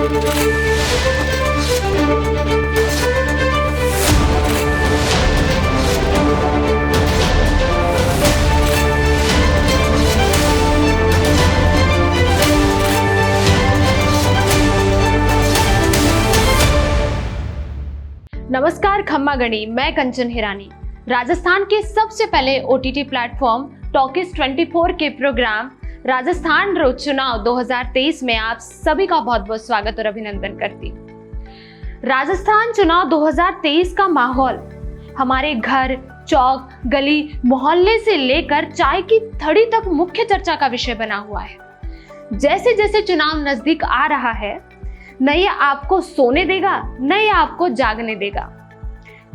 नमस्कार खम्मा गणी, मैं कंचन हिरानी। राजस्थान के सबसे पहले ओटीटी प्लेटफॉर्म टॉकीज 24 के प्रोग्राम राजस्थान रोज चुनाव 2023 में आप सभी का बहुत बहुत स्वागत और अभिनंदन करती। राजस्थान चुनाव 2023 का माहौल हमारे घर, चौक, गली, मोहल्ले से लेकर चाय की थड़ी तक मुख्य चर्चा का विषय बना हुआ है। जैसे जैसे चुनाव नजदीक आ रहा है, न ये आपको सोने देगा, न ये आपको जागने देगा।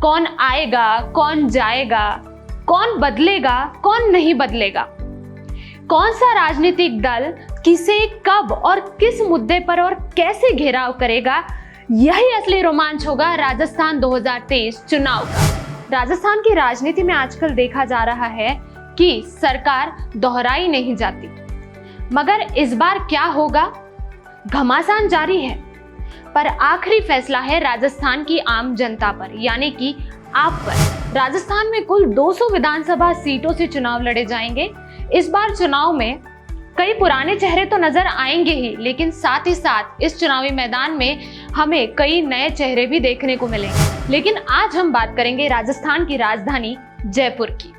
कौन आएगा, कौन जाएगा, कौन बदलेगा, कौन नहीं बदलेगा, कौन सा राजनीतिक दल किसे, कब और किस मुद्दे पर और कैसे घेराव करेगा, यही असली रोमांच होगा राजस्थान 2023 चुनाव का। राजस्थान की राजनीति में आजकल देखा जा रहा है कि सरकार दोहराई नहीं जाती, मगर इस बार क्या होगा, घमासान जारी है। पर आखिरी फैसला है राजस्थान की आम जनता पर, यानी कि आप पर। राजस्थान में कुल 200 विधानसभा सीटों से चुनाव लड़े जाएंगे। इस बार चुनाव में कई पुराने चेहरे तो नजर आएंगे ही, लेकिन साथ ही साथ इस चुनावी मैदान में हमें कई नए चेहरे भी देखने को मिलेंगे। लेकिन आज हम बात करेंगे राजस्थान की राजधानी जयपुर की।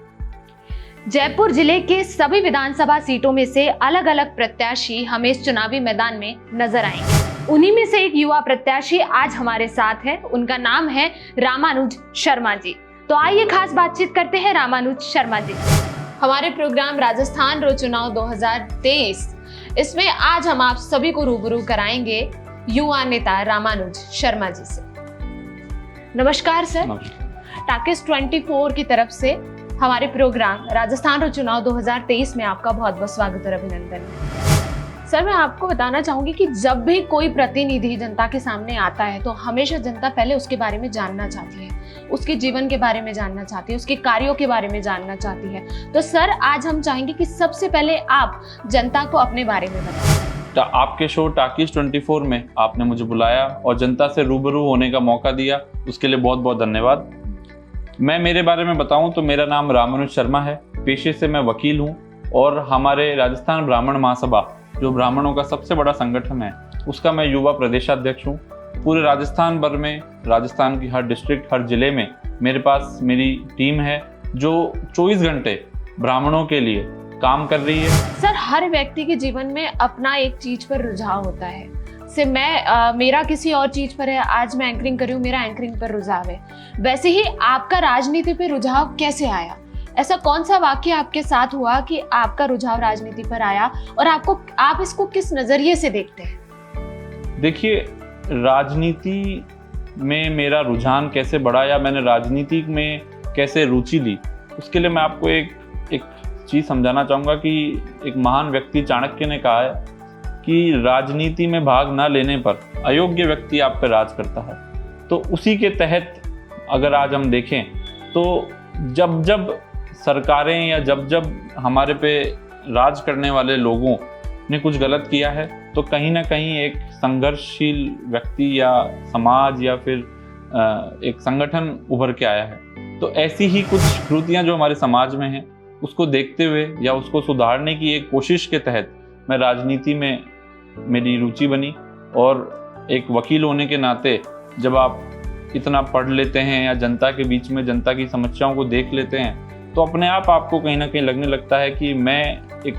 जयपुर जिले के सभी विधानसभा सीटों में से अलग अलग प्रत्याशी हमें इस चुनावी मैदान में नजर आएंगे। उन्हीं में से एक युवा प्रत्याशी आज हमारे साथ है। उनका नाम है रामानुज शर्मा जी। तो आइए खास बातचीत करते हैं रामानुज शर्मा जी से। हमारे प्रोग्राम राजस्थान रोज चुनाव 2023, इसमें आज हम आप सभी को रूबरू कराएंगे युवा नेता रामानुज शर्मा जी से। नमस्कार सर। टॉकीज 24 की तरफ से हमारे प्रोग्राम राजस्थान रोज चुनाव 2023 में आपका बहुत बहुत स्वागत और अभिनंदन है। सर, मैं आपको बताना चाहूंगी कि जब भी कोई प्रतिनिधि जनता के सामने आता है तो हमेशा जनता पहले उसके बारे में जानना चाहती है, उसके जीवन के बारे में जानना चाहती है, उसके कार्यों के बारे में जानना चाहती है। तो सर, आज हम चाहेंगे कि सबसे पहले आप जनता को अपने बारे में बताएं। आपके शो टॉकीज 24 में आपने मुझे बुलाया और जनता से रूबरू होने का मौका दिया, उसके लिए बहुत बहुत धन्यवाद। मैं मेरे बारे में बताऊं तो मेरा नाम रामानुज शर्मा है। पेशे से मैं वकील हूं और हमारे राजस्थान ब्राह्मण महासभा, जो ब्राह्मणों का सबसे बड़ा संगठन है, उसका मैं युवा प्रदेशाध्यक्ष हूँ। पूरे राजस्थान भर में, राजस्थान की हर डिस्ट्रिक्ट, हर जिले में मेरे पास मेरी टीम है जो 24 घंटे ब्राह्मणों के लिए काम कर रही है। सर, हर व्यक्ति के जीवन में अपना एक चीज पर रुझाव होता है। से मेरा किसी और चीज पर है, आज मैं एंकरिंग कर रही हूँ, मेरा एंकरिंग पर रुझाव है। वैसे ही आपका राजनीति पे रुझाव कैसे आया? ऐसा कौन सा वाक्य आपके साथ हुआ कि आपका रुझाव राजनीति पर आया और आप इसको किस नजरिए से देखते हैं? देखिए, राजनीति में मेरा रुझान कैसे बढ़ा या मैंने राजनीति में कैसे रुचि ली, उसके लिए मैं आपको एक चीज समझाना चाहूँगा कि एक महान व्यक्ति चाणक्य ने कहा है कि राजनीति में भाग न लेने पर अयोग्य व्यक्ति आप पर राज करता है। तो उसी के तहत अगर आज हम देखें तो जब सरकारें या जब हमारे पे राज करने वाले लोगों ने कुछ गलत किया है तो कहीं ना कहीं एक संघर्षशील व्यक्ति या समाज या फिर एक संगठन उभर के आया है। तो ऐसी ही कुछ त्रुटियां जो हमारे समाज में हैं, उसको देखते हुए या उसको सुधारने की एक कोशिश के तहत मैं राजनीति में मेरी रुचि बनी। और एक वकील होने के नाते जब आप इतना पढ़ लेते हैं या जनता के बीच में जनता की समस्याओं को देख लेते हैं तो अपने आप आपको कहीं ना कहीं लगने लगता है कि मैं एक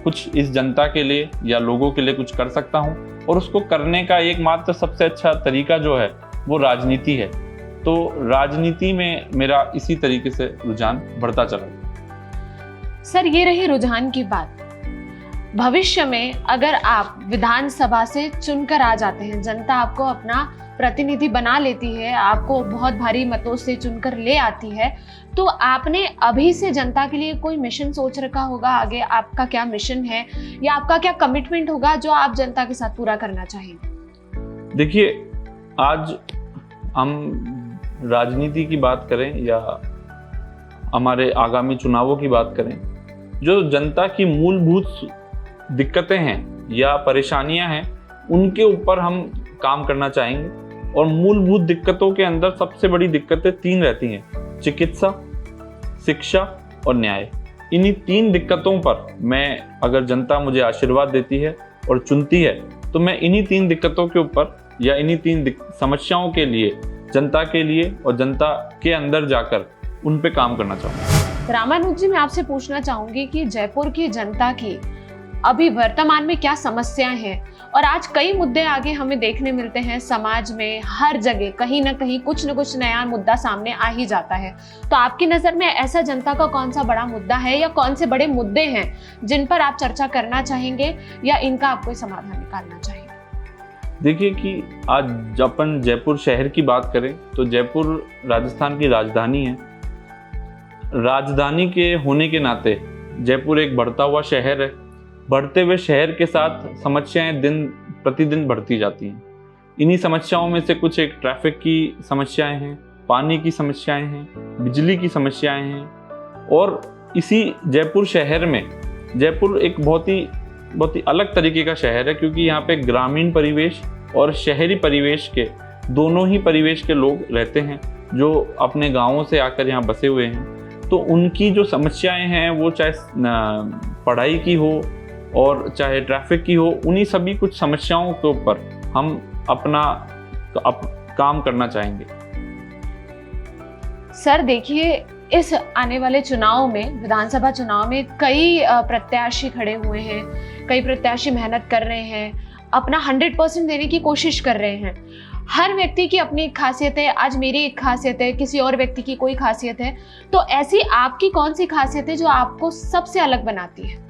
कुछ इस जनता के लिए या लोगों के लिए कुछ कर सकता हूं, और उसको करने का एकमात्र सबसे अच्छा तरीका जो है वो राजनीति है। तो राजनीति में मेरा इसी तरीके से रुझान बढ़ता चला। सर, ये रही रुझान की बात। भविष्य में अगर आप विधानसभा से चुनकर आ जाते हैं, जनता आपको अपना प्रतिनिधि बना लेती है, आपको बहुत भारी मतों से चुनकर ले आती है, तो आपने अभी से जनता के लिए कोई मिशन सोच रखा होगा? आगे आपका क्या मिशन है या आपका क्या कमिटमेंट होगा जो आप जनता के साथ पूरा करना चाहेंगे? देखिए, आज हम राजनीति की बात करें या हमारे आगामी चुनावों की बात करें, जो जनता की मूलभूत दिक्कतें हैं या परेशानियां हैं, उनके ऊपर हम काम करना चाहेंगे। और मूलभूत दिक्कतों के अंदर सबसे बड़ी दिक्कतें 3 रहती हैं: चिकित्सा, शिक्षा और न्याय। इन्हीं 3 दिक्कतों पर मैं, अगर जनता मुझे आशीर्वाद देती है और चुनती है, तो मैं इन्हीं 3 दिक्कतों के ऊपर या इन्हीं 3 समस्याओं के लिए, जनता के लिए और जनता के अंदर जाकर उन पे काम करना चाहूँगा। रामानुज जी, मैं आपसे पूछना चाहूंगी कि जयपुर की जनता की अभी वर्तमान में क्या समस्याएं हैं, और आज कई मुद्दे आगे हमें देखने मिलते हैं समाज में, हर जगह कहीं ना कहीं कुछ न कुछ नया मुद्दा सामने आ ही जाता है। तो आपकी नज़र में ऐसा जनता का कौन सा बड़ा मुद्दा है या कौन से बड़े मुद्दे हैं जिन पर आप चर्चा करना चाहेंगे या इनका आप कोई समाधान निकालना चाहेंगे? देखिए कि आज अपन जयपुर शहर की बात करें तो जयपुर राजस्थान की राजधानी है। राजधानी के होने के नाते जयपुर एक बढ़ता हुआ शहर है। बढ़ते हुए शहर के साथ समस्याएं दिन प्रतिदिन बढ़ती जाती हैं। इन्हीं समस्याओं में से कुछ एक ट्रैफिक की समस्याएं हैं, पानी की समस्याएं हैं, बिजली की समस्याएं हैं। और इसी जयपुर शहर में, जयपुर एक बहुत ही अलग तरीके का शहर है, क्योंकि यहाँ पे ग्रामीण परिवेश और शहरी परिवेश के दोनों ही परिवेश के लोग रहते हैं जो अपने गाँवों से आकर यहाँ बसे हुए हैं। तो उनकी जो समस्याएं हैं वो चाहे पढ़ाई की हो और चाहे ट्रैफिक की हो, उन्हीं सभी कुछ समस्याओं के ऊपर हम अपना काम करना चाहेंगे। सर देखिए, इस आने वाले चुनाव में, विधानसभा चुनाव में कई प्रत्याशी खड़े हुए हैं, कई प्रत्याशी मेहनत कर रहे हैं, अपना 100% देने की कोशिश कर रहे हैं। हर व्यक्ति की अपनी एक खासियत है, आज मेरी एक खासियत है, किसी और व्यक्ति की कोई खासियत है। तो ऐसी आपकी कौन सी खासियत है जो आपको सबसे अलग बनाती है?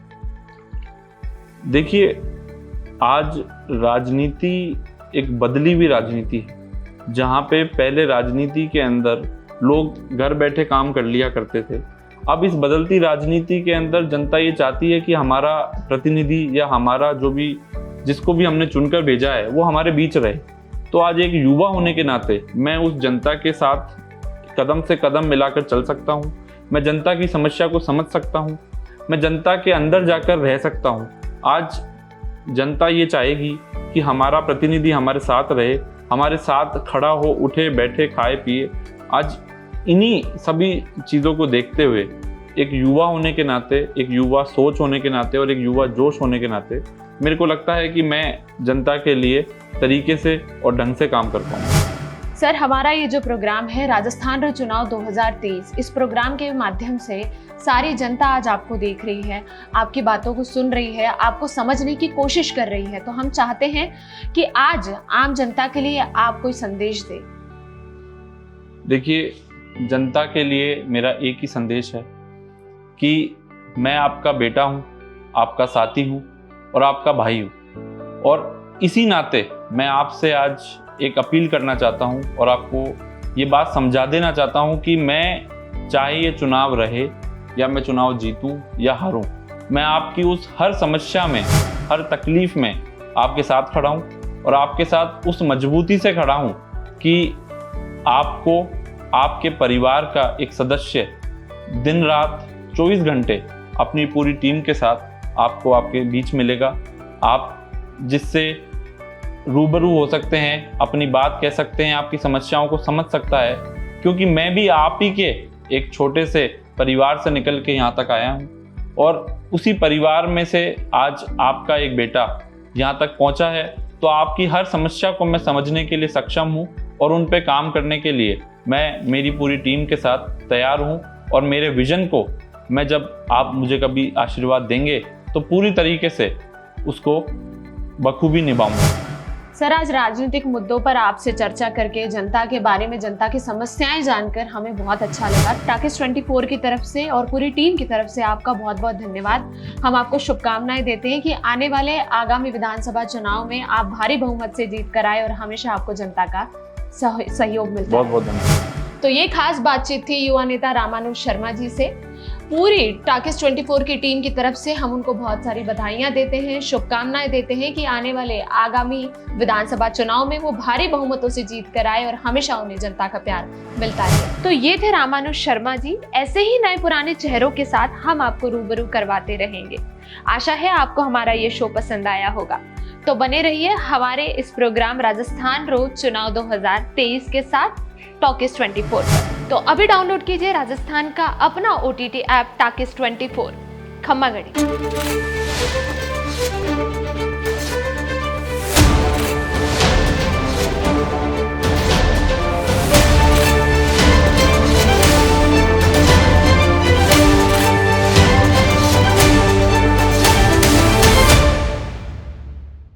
देखिए, आज राजनीति एक बदली हुई राजनीति है, जहाँ पे पहले राजनीति के अंदर लोग घर बैठे काम कर लिया करते थे। अब इस बदलती राजनीति के अंदर जनता ये चाहती है कि हमारा प्रतिनिधि या हमारा जिसको भी हमने चुनकर भेजा है वो हमारे बीच रहे। तो आज एक युवा होने के नाते मैं उस जनता के साथ कदम से कदम मिलाकर चल सकता हूँ। मैं जनता की समस्या को समझ सकता हूँ, मैं जनता के अंदर जाकर रह सकता हूँ। आज जनता ये चाहेगी कि हमारा प्रतिनिधि हमारे साथ रहे, हमारे साथ खड़ा हो, उठे बैठे खाए पिए। आज इन्हीं सभी चीज़ों को देखते हुए एक युवा होने के नाते, एक युवा सोच होने के नाते और एक युवा जोश होने के नाते मेरे को लगता है कि मैं जनता के लिए तरीके से और ढंग से काम कर पाऊँ। सर, हमारा ये जो प्रोग्राम है राजस्थान रो चुनाव 2023, इस प्रोग्राम के माध्यम से सारी जनता आज आपको देख रही है, आपकी बातों को सुन रही है, आपको समझने की कोशिश कर रही है। तो हम चाहते हैं कि आज आम जनता के लिए आप कोई संदेश दें। देखिए, जनता के लिए मेरा एक ही संदेश है कि मैं आपका बेटा हूँ, आपका साथी हूँ और आपका भाई हूँ। और इसी नाते मैं आपसे आज एक अपील करना चाहता हूँ और आपको ये बात समझा देना चाहता हूँ कि मैं, चाहे ये चुनाव रहे या मैं चुनाव जीतूँ या हारूँ, मैं आपकी उस हर समस्या में, हर तकलीफ में आपके साथ खड़ा हूँ और आपके साथ उस मजबूती से खड़ा हूँ कि आपको, आपके परिवार का एक सदस्य दिन रात 24 घंटे अपनी पूरी टीम के साथ आपको आपके बीच मिलेगा। आप जिससे रूबरू हो सकते हैं, अपनी बात कह सकते हैं, आपकी समस्याओं को समझ सकता है, क्योंकि मैं भी आप ही के एक छोटे से परिवार से निकल के यहाँ तक आया हूँ और उसी परिवार में से आज आपका एक बेटा यहाँ तक पहुँचा है। तो आपकी हर समस्या को मैं समझने के लिए सक्षम हूँ और उन पे काम करने के लिए मैं मेरी पूरी टीम के साथ तैयार हूँ। और मेरे विजन को मैं, जब आप मुझे कभी आशीर्वाद देंगे तो पूरी तरीके से उसको बखूबी निभाऊंगा। सर, आज राजनीतिक मुद्दों पर आपसे चर्चा करके, जनता के बारे में, जनता की समस्याएं जानकर हमें बहुत अच्छा लगा। टाकिस 24 की तरफ से और पूरी टीम की तरफ से आपका बहुत बहुत धन्यवाद। हम आपको शुभकामनाएं देते हैं कि आने वाले आगामी विधानसभा चुनाव में आप भारी बहुमत से जीत कर आए और हमेशा आपको जनता का सहयोग मिलता है। बहुत बहुत धन्यवाद। तो ये खास बातचीत थी युवा नेता रामानुज शर्मा जी से। पूरी टाकिस 24 की टीम की तरफ से हम उनको बहुत सारी बधाइयां देते हैं, शुभकामनाएं देते हैं कि आने वाले आगामी विधानसभा चुनाव में वो भारी बहुमतों से जीत कर आए और हमेशा उन्हें जनता का प्यार मिलता है। तो ये थे रामानुज शर्मा जी। ऐसे ही नए पुराने चेहरों के साथ हम आपको रूबरू करवाते रहेंगे। आशा है आपको हमारा ये शो पसंद आया होगा। तो बने रहिए हमारे इस प्रोग्राम राजस्थान रोज चुनाव 2023 के साथ टॉकिस 24। तो अभी डाउनलोड कीजिए राजस्थान का अपना OTT ऐप टॉकिस 24 खम्मागढ़ी।